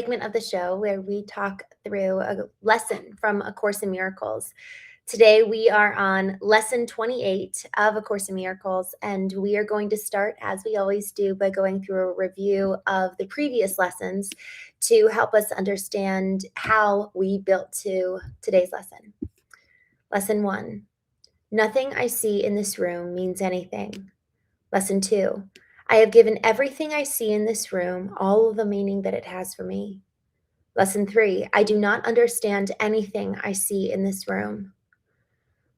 segment of the show where we talk through a lesson from A Course in Miracles. Today, we are on lesson 28 of A Course in Miracles, and we are going to start, as we always do, by going through a review of the previous lessons to help us understand how we built to today's lesson. Lesson 1, nothing I see in this room means anything. Lesson 2, I have given everything I see in this room all of the meaning that it has for me. Lesson 3, I do not understand anything I see in this room.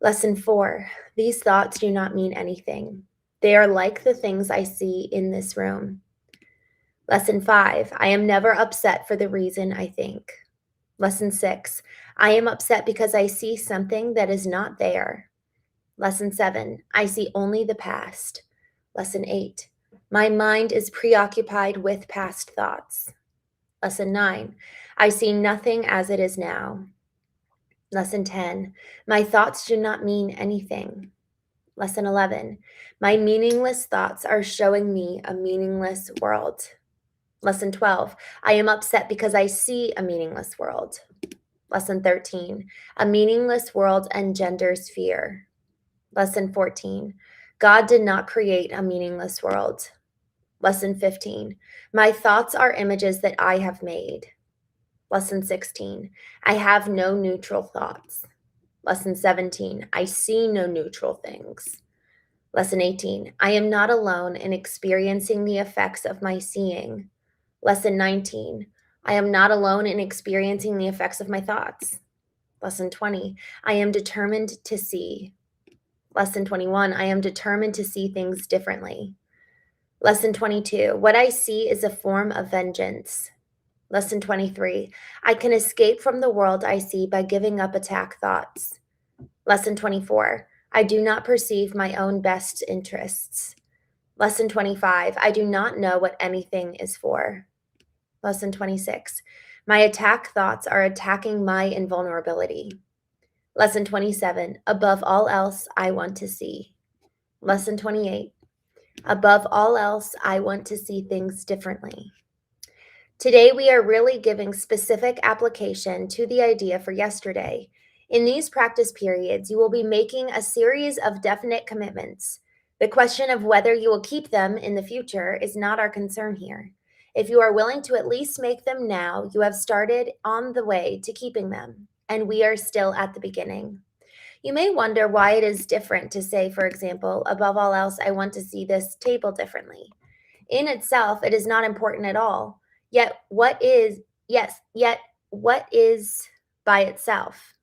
Lesson 4, these thoughts do not mean anything. They are like the things I see in this room. Lesson 5, I am never upset for the reason I think. Lesson 6, I am upset because I see something that is not there. Lesson 7, I see only the past. Lesson 8, my mind is preoccupied with past thoughts. Lesson 9, I see nothing as it is now. Lesson 10, my thoughts do not mean anything. Lesson 11, my meaningless thoughts are showing me a meaningless world. Lesson 12, I am upset because I see a meaningless world. Lesson 13, a meaningless world engenders fear. Lesson 14, God did not create a meaningless world. Lesson 15, my thoughts are images that I have made. Lesson 16, I have no neutral thoughts. Lesson 17, I see no neutral things. Lesson 18, I am not alone in experiencing the effects of my seeing. Lesson 19, I am not alone in experiencing the effects of my thoughts. Lesson 20, I am determined to see. Lesson 21, I am determined to see things differently. Lesson 22, what I see is a form of vengeance. Lesson 23, I can escape from the world I see by giving up attack thoughts. Lesson 24, I do not perceive my own best interests. Lesson 25, I do not know what anything is for. Lesson 26, my attack thoughts are attacking my invulnerability. Lesson 27, above all else, I want to see. Lesson 28, above all else, I want to see things differently. Today, we are really giving specific application to the idea for yesterday. In these practice periods, you will be making a series of definite commitments. The question of whether you will keep them in the future is not our concern here. If you are willing to at least make them now, you have started on the way to keeping them, and we are still at the beginning. You may wonder why it is different to say, for example, above all else, I want to see this table differently. In itself, it is not important at all. Yet what is by itself?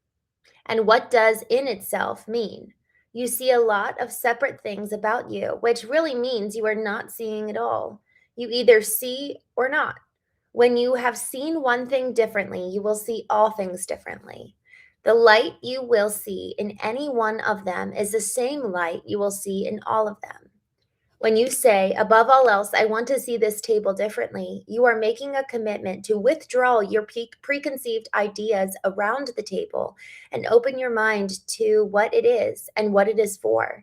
And what does in itself mean? You see a lot of separate things about you, which really means you are not seeing at all. You either see or not. When you have seen one thing differently, you will see all things differently. The light you will see in any one of them is the same light you will see in all of them. When you say, above all else, I want to see this table differently, you are making a commitment to withdraw your preconceived ideas around the table and open your mind to what it is and what it is for.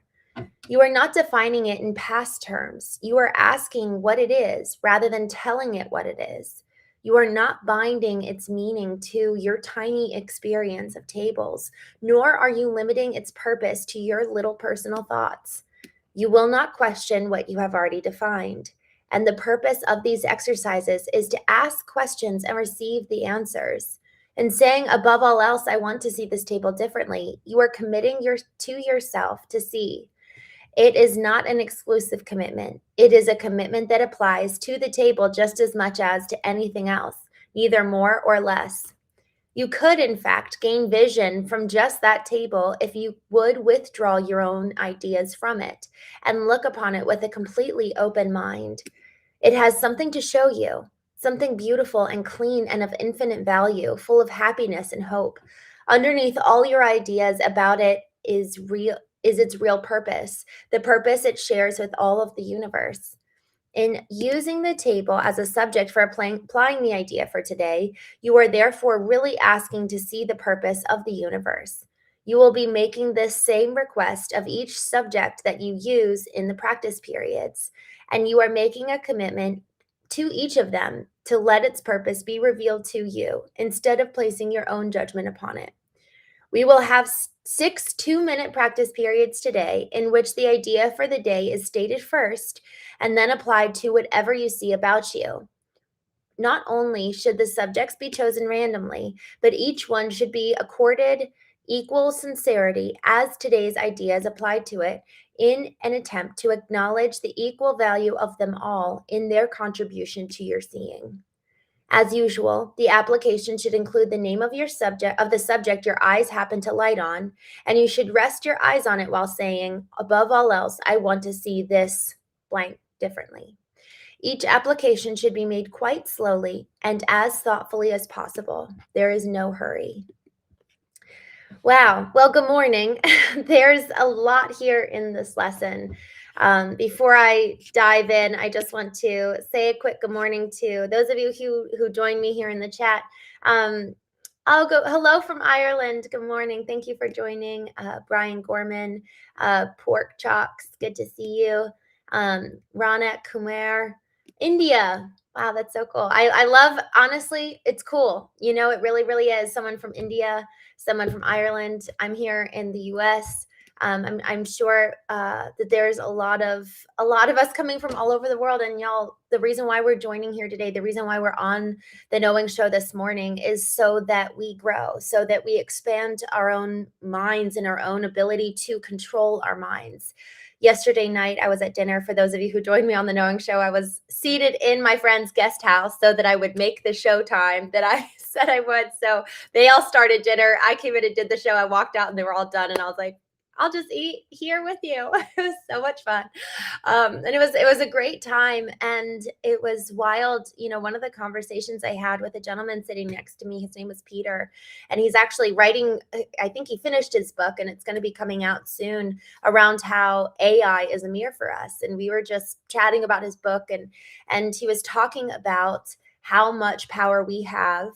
You are not defining it in past terms. You are asking what it is rather than telling it what it is. You are not binding its meaning to your tiny experience of tables, nor are you limiting its purpose to your little personal thoughts. You will not question what you have already defined. And the purpose of these exercises is to ask questions and receive the answers. In saying, above all else, I want to see this table differently, you are committing to yourself to see. It is not an exclusive commitment. It is a commitment that applies to the table just as much as to anything else, neither more or less. You could, in fact, gain vision from just that table if you would withdraw your own ideas from it and look upon it with a completely open mind. It has something to show you, something beautiful and clean and of infinite value, full of happiness and hope. Underneath all your ideas about it is its real purpose, the purpose it shares with all of the universe. In using the table as a subject for applying the idea for today, you are therefore really asking to see the purpose of the universe. You will be making this same request of each subject that you use in the practice periods, and you are making a commitment to each of them to let its purpose be revealed to you instead of placing your own judgment upon it. We will have 6 2-minute practice periods today in which the idea for the day is stated first and then applied to whatever you see about you. Not only should the subjects be chosen randomly, but each one should be accorded equal sincerity as today's idea is applied to it in an attempt to acknowledge the equal value of them all in their contribution to your seeing. As usual, the application should include the name of the subject your eyes happen to light on, and you should rest your eyes on it while saying, above all else, I want to see this blank differently. Each application should be made quite slowly and as thoughtfully as possible. There is no hurry. Wow. Well, good morning. There's a lot here in this lesson. Before I dive in, I just want to say a quick good morning to those of you who joined me here in the chat. I'll go hello from Ireland. Good morning. Thank you for joining. Brian Gorman, Pork Chalks. Good to see you. Ronak Kumar, India. Wow, that's so cool. I love, honestly, it's cool. You know, it really, really is. Someone from India, someone from Ireland. I'm here in the U.S. I'm sure that there's a lot of us coming from all over the world. And y'all, the reason why we're joining here today, the reason why we're on the Knowing Show this morning is so that we grow, so that we expand our own minds and our own ability to control our minds. Yesterday night, I was at dinner. For those of you who joined me on the Knowing Show, I was seated in my friend's guest house so that I would make the show time that I said I would. So they all started dinner. I came in and did the show. I walked out and they were all done. And I was like, I'll just eat here with you. It was so much fun. And it was a great time. And it was wild. You know, one of the conversations I had with a gentleman sitting next to me, his name was Peter, and he's actually writing, I think he finished his book and it's going to be coming out soon, around how AI is a mirror for us. And we were just chatting about his book, and he was talking about how much power we have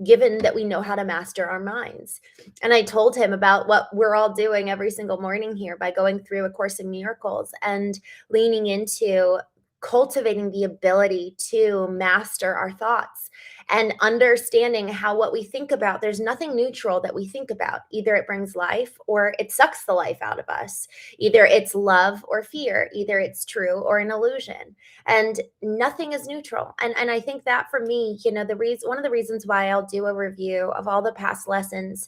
given that we know how to master our minds. And I told him about what we're all doing every single morning here by going through A Course in Miracles and leaning into cultivating the ability to master our thoughts and understanding how what we think about, there's nothing neutral that we think about. Either it brings life or it sucks the life out of us. Either it's love or fear. Either it's true or an illusion. And nothing is neutral. And I think that for me, you know, one of the reasons why I'll do a review of all the past lessons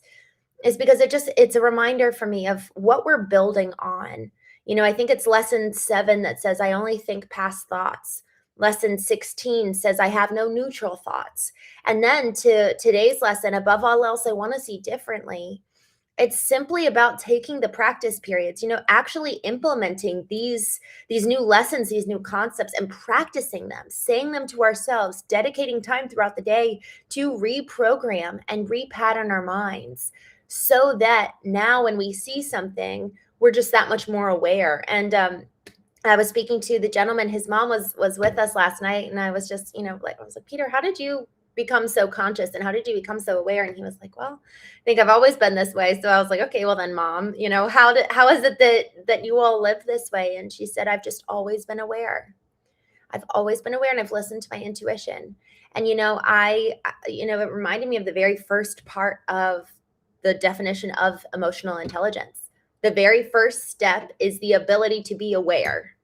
is because it's a reminder for me of what we're building on. You know, I think it's lesson 7 that says, I only think past thoughts. Lesson 16 says, I have no neutral thoughts. And then to today's lesson, above all else, I want to see differently. It's simply about taking the practice periods, you know, actually implementing these new lessons, these new concepts, and practicing them, saying them to ourselves, dedicating time throughout the day to reprogram and repattern our minds so that now when we see something, we're just that much more aware. And I was speaking to the gentleman, his mom was with us last night, and I was just, you know, like, I was like, Peter, how did you become so conscious and how did you become so aware? And he was like, well, I think I've always been this way. So I was like, okay, well then, Mom, you know, how is it that you all live this way? And she said, I've just always been aware. I've always been aware, and I've listened to my intuition. And, you know, it reminded me of the very first part of the definition of emotional intelligence. The very first step is the ability to be aware.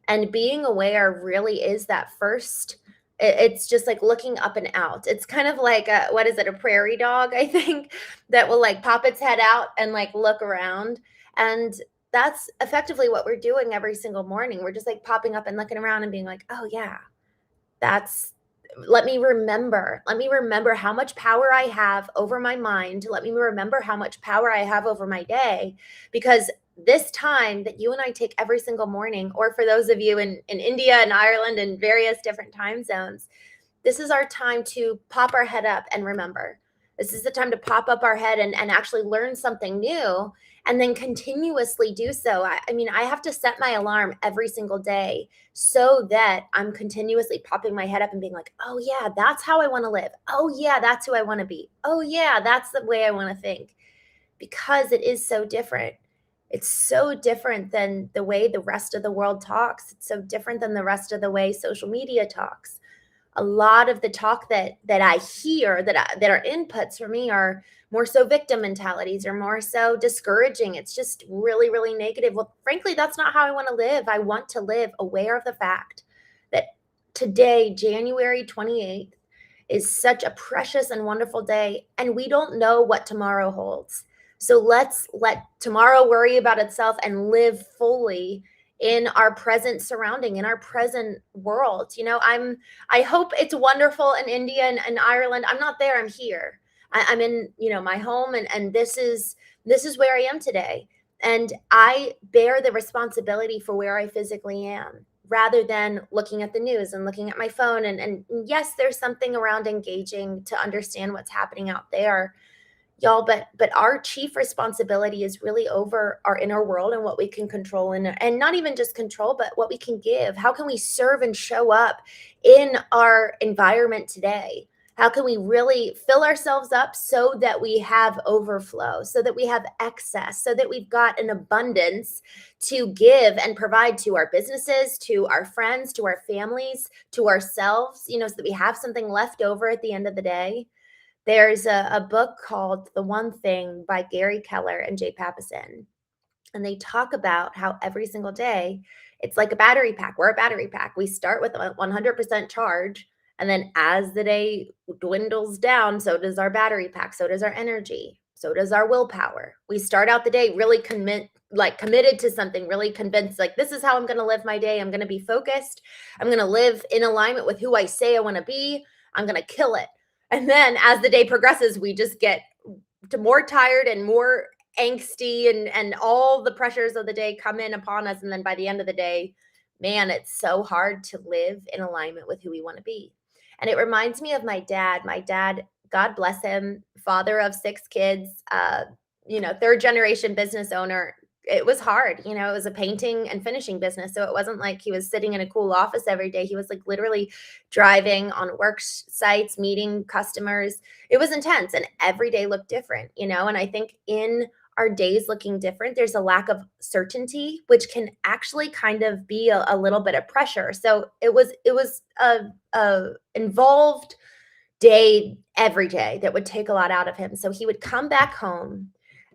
And being aware really is that first. It's just like looking up and out. It's kind of like a prairie dog, I think, that will like pop its head out and like look around. And that's effectively what we're doing every single morning. We're just like popping up and looking around and being like, oh yeah, let me remember how much power I have over my mind. Let me remember how much power I have over my day, because this time that you and I take every single morning, or for those of you in India and Ireland and various different time zones, this is our time to pop our head up and remember. This is the time to pop up our head and actually learn something new, and then continuously do so. I mean, I have to set my alarm every single day so that I'm continuously popping my head up and being like, oh yeah, that's how I want to live. Oh yeah, that's who I want to be. Oh yeah, that's the way I want to think. Because it is so different. It's so different than the way the rest of the world talks. It's so different than the rest of the way social media talks. A lot of the talk that I hear that are inputs for me are more so victim mentalities or more so discouraging. It's just really, really negative. Well, frankly, that's not how I want to live. I want to live aware of the fact that today, January 28th, is such a precious and wonderful day, and we don't know what tomorrow holds. So let's let tomorrow worry about itself and live fully in our present surrounding, in our present world. I hope it's wonderful in India and Ireland. I'm not there, I'm here. I'm in, my home, and this is where I am today. And I bear the responsibility for where I physically am rather than looking at the news and looking at my phone. And yes, there's something around engaging to understand what's happening out there, y'all, but our chief responsibility is really over our inner world and what we can control, and not even just control, but what we can give. How can we serve and show up in our environment today? How can we really fill ourselves up so that we have overflow, so that we have excess, so that we've got an abundance to give and provide to our businesses, to our friends, to our families, to ourselves, so that we have something left over at the end of the day? There's a book called The One Thing by Gary Keller and Jay Papasan, and they talk about how every single day it's like a battery pack. We're a battery pack. We start with a 100% charge, and then as the day dwindles down, so does our battery pack, so does our energy, so does our willpower. We start out the day really committed to something, really convinced, like, this is how I'm going to live my day. I'm going to be focused. I'm going to live in alignment with who I say I want to be. I'm going to kill it. And then as the day progresses, we just get to more tired and more angsty, and all the pressures of the day come in upon us. And then by the end of the day, man, it's so hard to live in alignment with who we want to be. And it reminds me of my dad. My dad, God bless him, father of 6 kids, third generation business owner. It was hard. It was a painting and finishing business. So it wasn't like he was sitting in a cool office every day. He was like literally driving on work sites, meeting customers. It was intense, and every day looked different, and I think in our days looking different, there's a lack of certainty, which can actually kind of be a little bit of pressure. So it was a involved day every day that would take a lot out of him. So he would come back home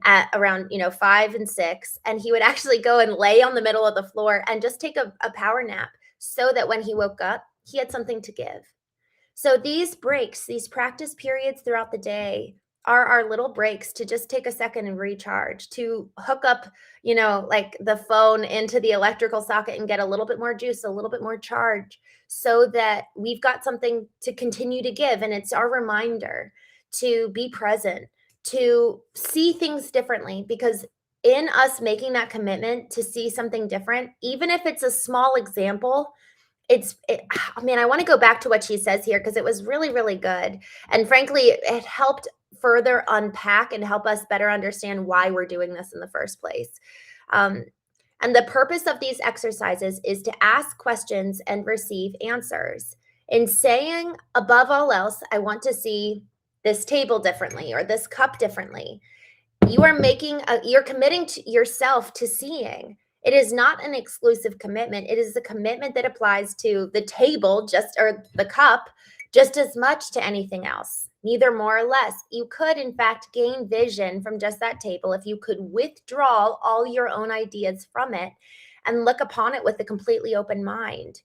at around 5 and 6, and he would actually go and lay on the middle of the floor and just take a power nap, so that when he woke up, he had something to give. So these breaks, these practice periods throughout the day, are our little breaks to just take a second and recharge, to hook up, like the phone into the electrical socket and get a little bit more juice, a little bit more charge, so that we've got something to continue to give. And it's our reminder to be present, to see things differently, because in us making that commitment to see something different, even if it's a small example, I want to go back to what she says here because it was really, really good. And frankly, it helped further unpack and help us better understand why we're doing this in the first place. Um, and the purpose of these exercises is to ask questions and receive answers. In saying, above all else, I want to see this table differently or this cup differently, you're committing to yourself to seeing. It is not an exclusive commitment. It is a commitment that applies to the table or the cup just as much to anything else, neither more or less. You could, in fact, gain vision from just that table if you could withdraw all your own ideas from it and look upon it with a completely open mind.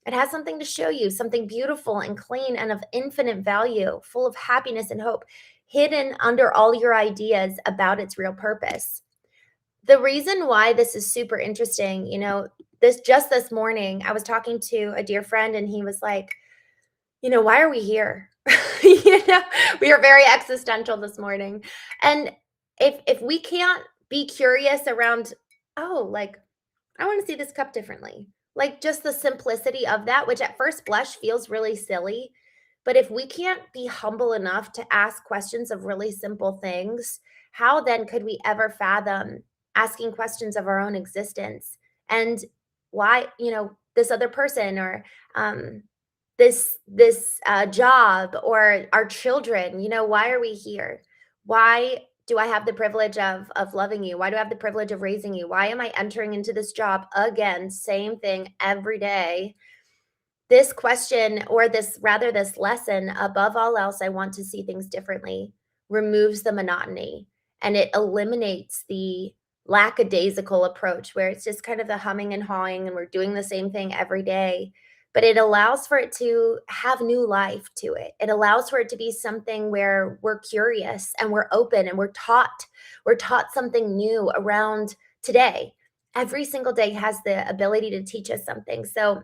It has something to show you, something beautiful and clean and of infinite value, full of happiness and hope, hidden under all your ideas about its real purpose. The reason why this is super interesting, this morning, I was talking to a dear friend, and he was like, why are we here? We are very existential this morning. And if we can't be curious around, oh, like, I want to see this cup differently. Like, just the simplicity of that, which at first blush feels really silly. But if we can't be humble enough to ask questions of really simple things, how then could we ever fathom asking questions of our own existence? And why, this other person, or this job, or our children, why are we here? Why do I have the privilege of loving you? Why do I have the privilege of raising you? Why am I entering into this job again? Same thing every day. This question, or this rather this lesson, above all else, I want to see things differently, removes the monotony, and it eliminates the lackadaisical approach where it's just kind of the humming and hawing and we're doing the same thing every day. But it allows for it to have new life to it. It allows for it to be something where we're curious and we're open and we're taught something new around today. Every single day has the ability to teach us something. So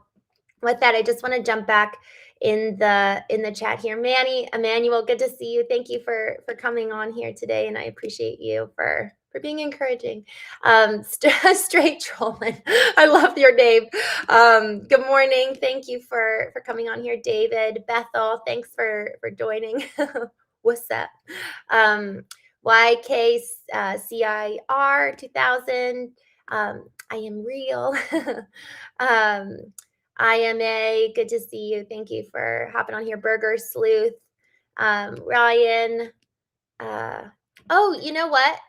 with that, I just want to jump back in the chat here. Manny, Emmanuel, good to see you. Thank you for coming on here today, and I appreciate you for being encouraging. Straight trolling. I love your name. Good morning. Thank you for coming on here, David. Bethel, thanks for joining. What's up? YKCIR 2000. I am real. um, IMA, good to see you. Thank you for hopping on here. Burger Sleuth, Ryan. Uh, oh, you know what?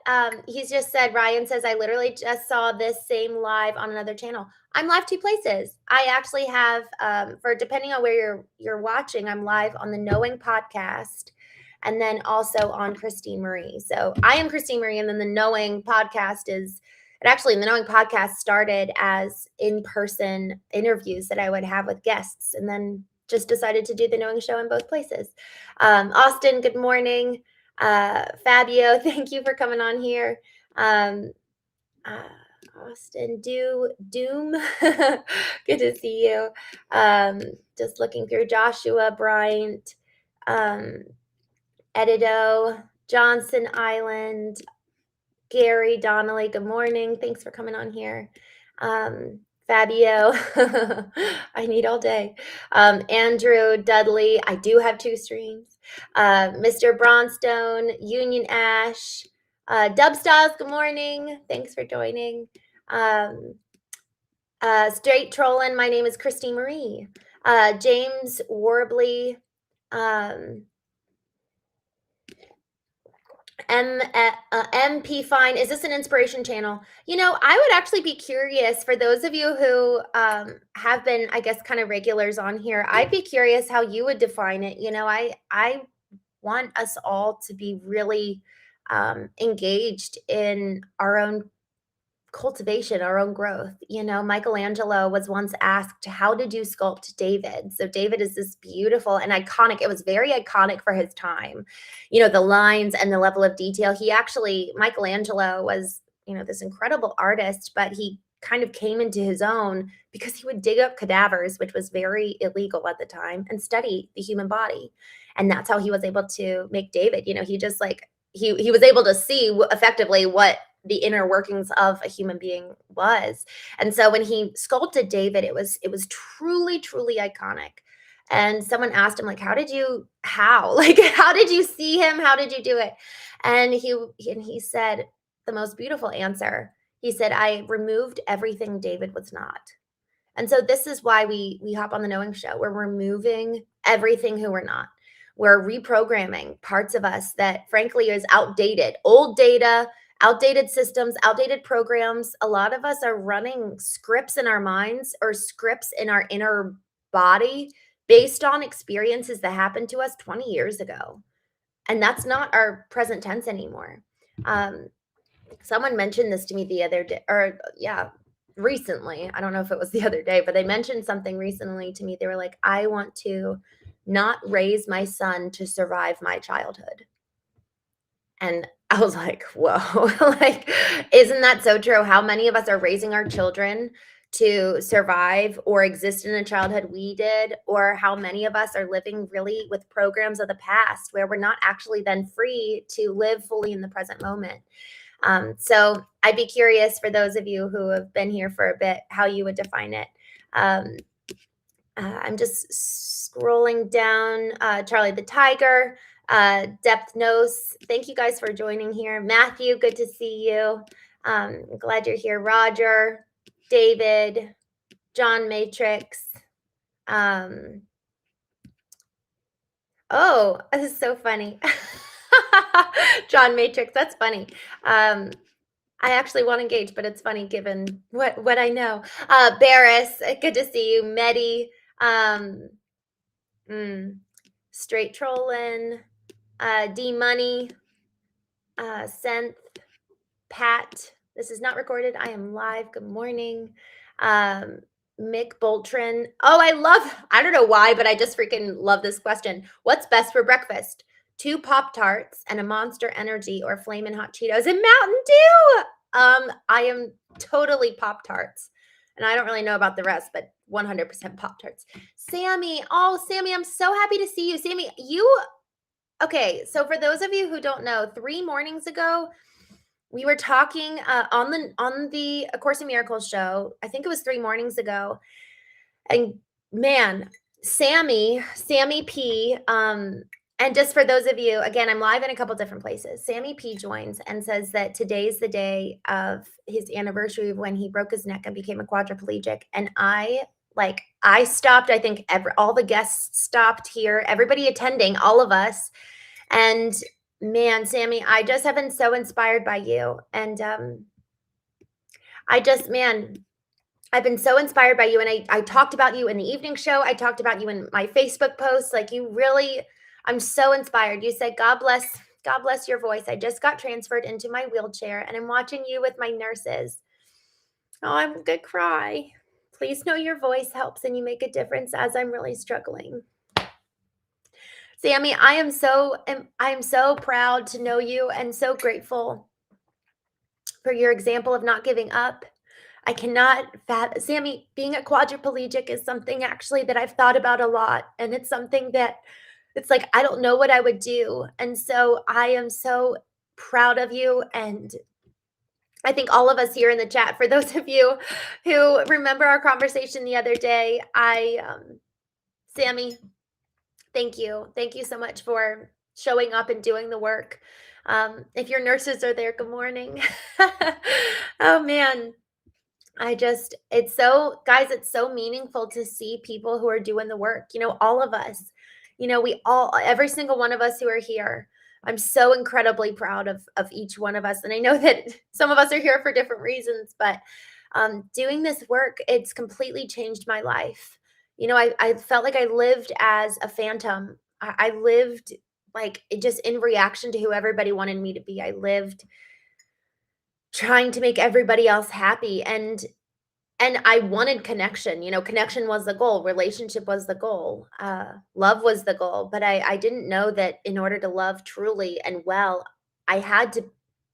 He's just said, Ryan says, I literally just saw this same live on another channel. I'm live two places. I actually have, for depending on where you're watching, I'm live on the Knowing podcast and then also on Christene Marie. So I am Christene Marie, and then the Knowing podcast is, and actually the Knowing podcast started as in-person interviews that I would have with guests, and then just decided to do the Knowing show in both places. Austin, good morning. Fabio, thank you for coming on here. Austin, Doom, good to see you. Just looking through Joshua Bryant, Edido, Johnson Island, Gary Donnelly, good morning. Thanks for coming on here. Fabio, I need all day. Andrew Dudley, I do have two streams. Mr. Bronstone, Union Ash, Dubstyles, good morning. Thanks for joining. Straight Trollin', my name is Christene Marie. James Warbley, MP Fine, is this an inspiration channel? You know, I would actually be curious for those of you who have been, I guess, kind of regulars on here. I'd be curious how you would define it. You know, I want us all to be really engaged in our own cultivation, our own growth. You know, Michelangelo was once asked, how did you sculpt David? So David is this beautiful and iconic, it was very iconic for his time, you know, the lines and the level of detail. Michelangelo was, you know, this incredible artist, but he kind of came into his own because he would dig up cadavers, which was very illegal at the time, and study the human body. And that's how he was able to make David. You know, he just like he was able to see effectively what the inner workings of a human being was. And so when he sculpted David, it was truly, truly iconic. And someone asked him, like, how did you see him? How did you do it? And he said the most beautiful answer. He said, I removed everything David was not. And so this is why we hop on the Knowing show. We're removing everything who we're not. We're reprogramming parts of us that frankly is outdated, old data, outdated systems, outdated programs. A lot of us are running scripts in our minds or scripts in our inner body based on experiences that happened to us 20 years ago. And that's not our present tense anymore. Someone mentioned this to me the other day, recently. I don't know if it was the other day, but they mentioned something recently to me. They were like, I want to not raise my son to survive my childhood. And I was like, whoa, like, isn't that so true? How many of us are raising our children to survive or exist in a childhood we did? Or how many of us are living really with programs of the past where we're not actually then free to live fully in the present moment? So I'd be curious for those of you who have been here for a bit, how you would define it. I'm just scrolling down. Charlie the Tiger, Depth Nose. Thank you guys for joining here. Matthew, good to see you. Glad you're here. Roger, David, John Matrix. Oh, this is so funny. John Matrix, that's funny. Um, I actually won't engage, but it's funny given what I know. Barris, good to see you. Medi, um, mm, straight trolling, D Money, Senth, Pat. This is not recorded. I am live. Good morning. Um, Mick Boltrin. Oh, I don't know why, but I just freaking love this question. What's best for breakfast? 2 Pop Tarts and a Monster Energy or Flamin' Hot Cheetos and Mountain Dew. I am totally Pop Tarts. And I don't really know about the rest, but 100% Pop Tarts. Sammy. Oh, Sammy, I'm so happy to see you. Sammy, okay. So for those of you who don't know, 3 mornings ago, we were talking on the A Course in Miracles show. I think it was 3 mornings ago. And man, Sammy P, and just for those of you, again, I'm live in a couple different places. Sammy P joins and says that today's the day of his anniversary of when he broke his neck and became a quadriplegic. And I stopped, I think all the guests stopped here, everybody attending, all of us. And man, Sammy, I just have been so inspired by you. And I've been so inspired by you. And I talked about you in the evening show. I talked about you in my Facebook posts. Like you really, I'm so inspired. You said, God bless your voice. I just got transferred into my wheelchair and I'm watching you with my nurses. Oh, I'm gonna cry. Please know your voice helps and you make a difference as I'm really struggling. Sammy, I am so proud to know you and so grateful for your example of not giving up. I cannot Sammy, being a quadriplegic is something actually that I've thought about a lot. And it's something that it's like, I don't know what I would do. And so I am so proud of you. And I think all of us here in the chat, for those of you who remember our conversation the other day, Sammy, thank you. Thank you so much for showing up and doing the work. If your nurses are there, good morning. Oh man. It's so meaningful to see people who are doing the work. All of us, every single one of us who are here. I'm so incredibly proud of each one of us. And I know that some of us are here for different reasons, but doing this work, it's completely changed my life. I felt like I lived as a phantom. I lived like just in reaction to who everybody wanted me to be. I lived trying to make everybody else happy. And I wanted connection. Connection was the goal. Relationship was the goal. Love was the goal. But I didn't know that in order to love truly and well, I had to,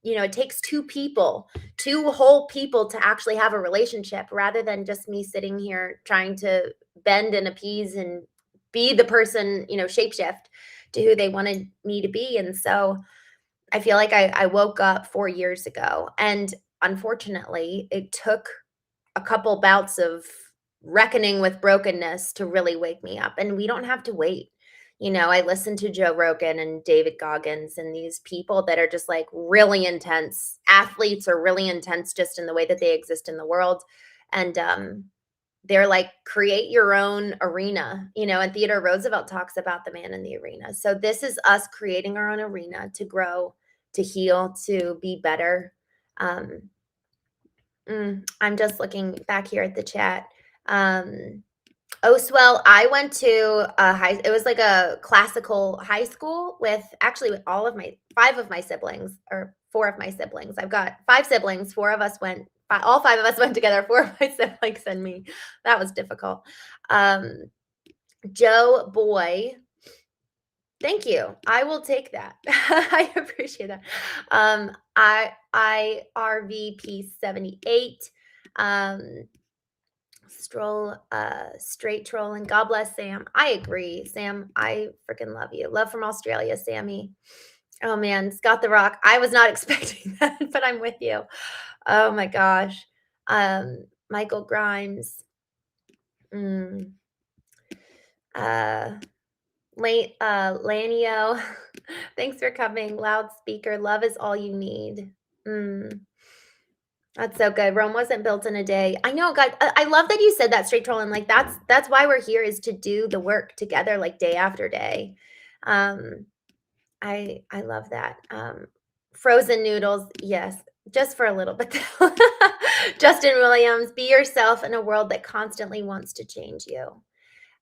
it takes 2 people, 2 whole people to actually have a relationship rather than just me sitting here trying to bend and appease and be the person, shapeshift to who they wanted me to be. And so I feel like I woke up 4 years ago. And unfortunately, it took a couple bouts of reckoning with brokenness to really wake me up. And we don't have to wait. I listen to Joe Rogan and David Goggins and these people that are just like really intense athletes or really intense just in the way that they exist in the world. And they're like, create your own arena, and Theodore Roosevelt talks about the man in the arena. So this is us creating our own arena to grow, to heal, to be better. I'm just looking back here at the chat. Swell, I went to it was like a classical high school with 5 of my siblings, or 4 of my siblings. I've got 5 siblings. 4 of us went, all 5 of us went together, 4 of my siblings and me. That was difficult. Joe Boy, thank you. I will take that. I appreciate that. IRVP 78. Straight trolling. God bless Sam. I agree, Sam. I freaking love you. Love from Australia, Sammy. Oh man, Scott the Rock. I was not expecting that, but I'm with you. Oh my gosh. Michael Grimes. Lanio. Thanks for coming. Loudspeaker. Love is all you need. That's so good. Rome wasn't built in a day. I know, God. I love that you said that, straight trolling. Like that's why we're here, is to do the work together, like day after day. I love that. Frozen noodles, yes, just for a little bit. Justin Williams, be yourself in a world that constantly wants to change you.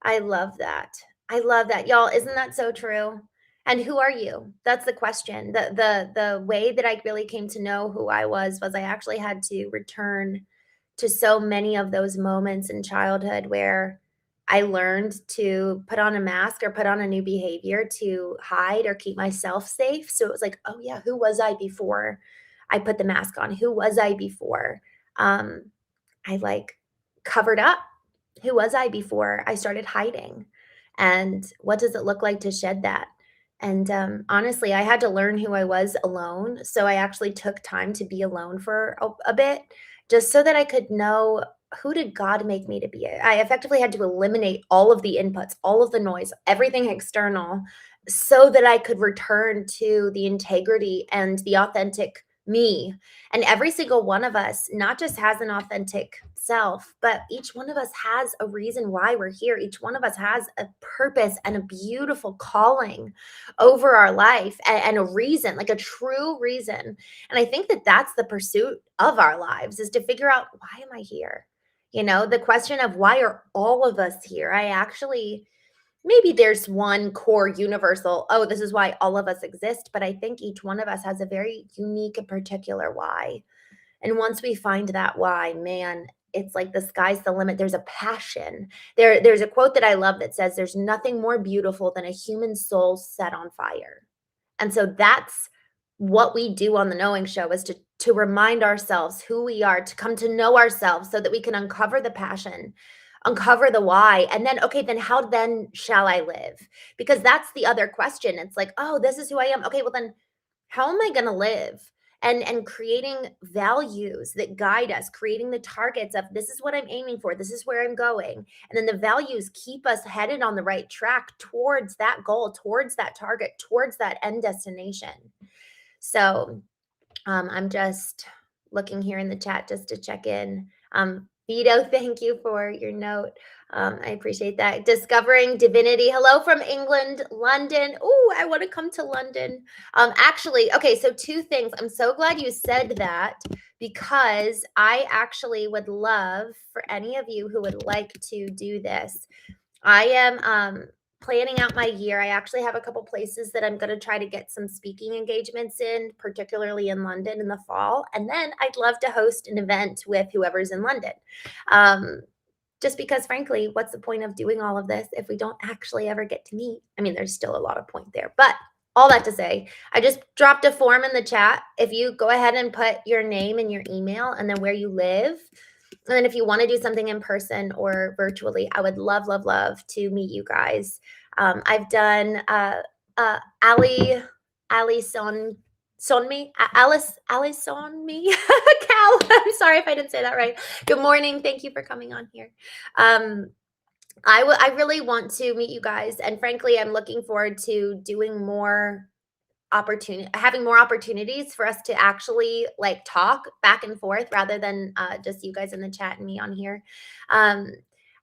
I love that. I love that. Y'all, isn't that so true? And who are you? That's the question. The way that I really came to know who I was I actually had to return to so many of those moments in childhood where I learned to put on a mask or put on a new behavior to hide or keep myself safe. So it was like, oh yeah, who was I before I put the mask on? Who was I before um, I like covered up? Who was I before I started hiding? And what does it look like to shed that? And honestly, I had to learn who I was alone. So I actually took time to be alone for a bit just so that I could know who did God make me to be. I effectively had to eliminate all of the inputs, all of the noise, everything external, so that I could return to the integrity and the authentic me. And every single one of us not just has an authentic self, but each one of us has a reason why we're here. Each one of us has a purpose and a beautiful calling over our life and a reason, like a true reason. And I think that that's the pursuit of our lives is to figure out, why am I here? The question of why are all of us here? I actually maybe there's one core universal, oh, this is why all of us exist, but I think each one of us has a very unique and particular why. And once we find that why, man, it's like the sky's the limit. There's a passion. There's a quote that I love that says, there's nothing more beautiful than a human soul set on fire. And so that's what we do on the Knowing Show is to remind ourselves who we are, to come to know ourselves so that we can uncover the passion, uncover the why, and then, okay, then how then shall I live? Because that's the other question. It's like, oh, this is who I am. Okay, well then how am I going to live? And creating values that guide us, creating the targets of this is what I'm aiming for, this is where I'm going. And then the values keep us headed on the right track towards that goal, towards that target, towards that end destination. So I'm just looking here in the chat just to check in. Vito, thank you for your note. I appreciate that. Discovering Divinity. Hello from England, London. Oh, I want to come to London. Actually, okay, so two things. I'm so glad you said that because I actually would love for any of you who would like to do this. I am planning out my year. I actually have a couple places that I'm going to try to get some speaking engagements in, particularly in London in the fall. And then I'd love to host an event with whoever's in London. Just because, frankly, what's the point of doing all of this if we don't actually ever get to meet? I mean, there's still a lot of point there. But all that to say, I just dropped a form in the chat. If you go ahead and put your name and your email and then where you live, and then if you want to do something in person or virtually, I would love, love, love to meet you guys. I've done Ali Sonmi, Alice Sonmi, Cal. I'm sorry if I didn't say that right. Good morning. Thank you for coming on here. I really want to meet you guys. And frankly, I'm looking forward to doing more having more opportunities for us to actually like talk back and forth rather than just you guys in the chat and me on here.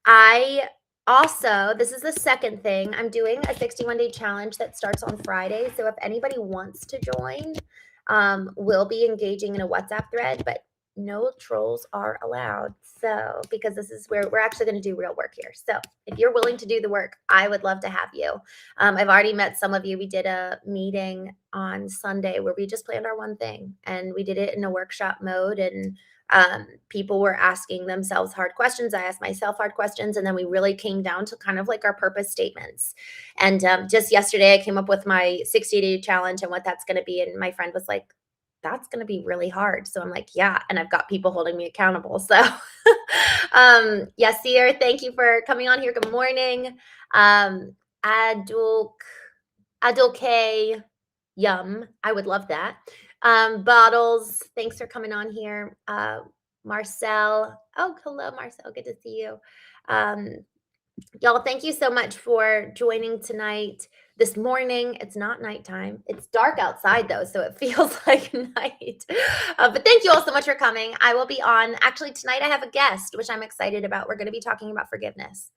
I also, this is the second thing, I'm doing a 61-day challenge that starts on Friday. So if anybody wants to join, we'll be engaging in a WhatsApp thread, but no trolls are allowed. So, because this is where we're actually going to do real work here. So if you're willing to do the work, I would love to have you. I've already met some of you. We did a meeting on Sunday where we just planned our one thing and we did it in a workshop mode, and people were asking themselves hard questions. I asked myself hard questions, and then we really came down to kind of like our purpose statements. And just yesterday I came up with my 60-day challenge and what that's going to be. And my friend was like, that's going to be really hard. So I'm like, yeah. And I've got people holding me accountable. So Yasir, thank you for coming on here. Good morning. Adul K, yum. I would love that. Bottles, thanks for coming on here. Marcel. Oh, hello, Marcel. Good to see you. Y'all, thank you so much for joining tonight. This morning, it's not nighttime. It's dark outside though, so it feels like night. But thank you all so much for coming. I will be on, actually tonight I have a guest, which I'm excited about. We're going to be talking about forgiveness.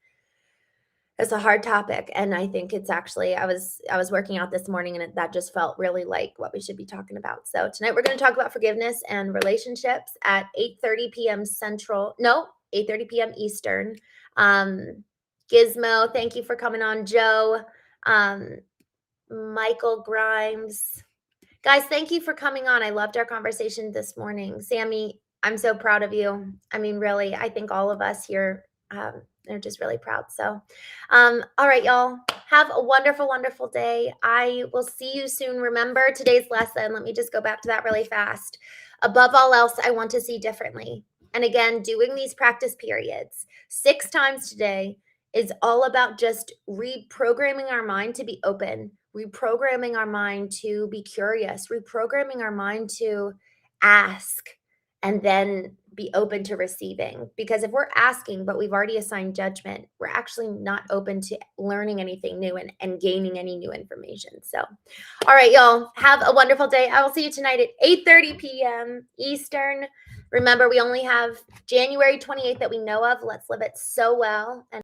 It's a hard topic, and I think it's actually I was working out this morning, and that just felt really like what we should be talking about. So tonight we're going to talk about forgiveness and relationships at 8:30 p.m. Central. No, 8:30 p.m. Eastern. Gizmo, thank you for coming on. Joe, um, Michael Grimes. Guys, thank you for coming on. I loved our conversation this morning. Sammy, I'm so proud of you. I mean, really, I think all of us here are just really proud. So, all right, y'all, have a wonderful, wonderful day. I will see you soon. Remember today's lesson. Let me just go back to that really fast. Above all else, I want to see differently. And again, doing these practice periods 6 times today is all about just reprogramming our mind to be open, reprogramming our mind to be curious, reprogramming our mind to ask, and then be open to receiving. Because if we're asking, but we've already assigned judgment, we're actually not open to learning anything new and gaining any new information. So, all right, y'all, have a wonderful day. I will see you tonight at 8:30 p.m. Eastern. Remember, we only have January 28th that we know of. Let's live it so well. And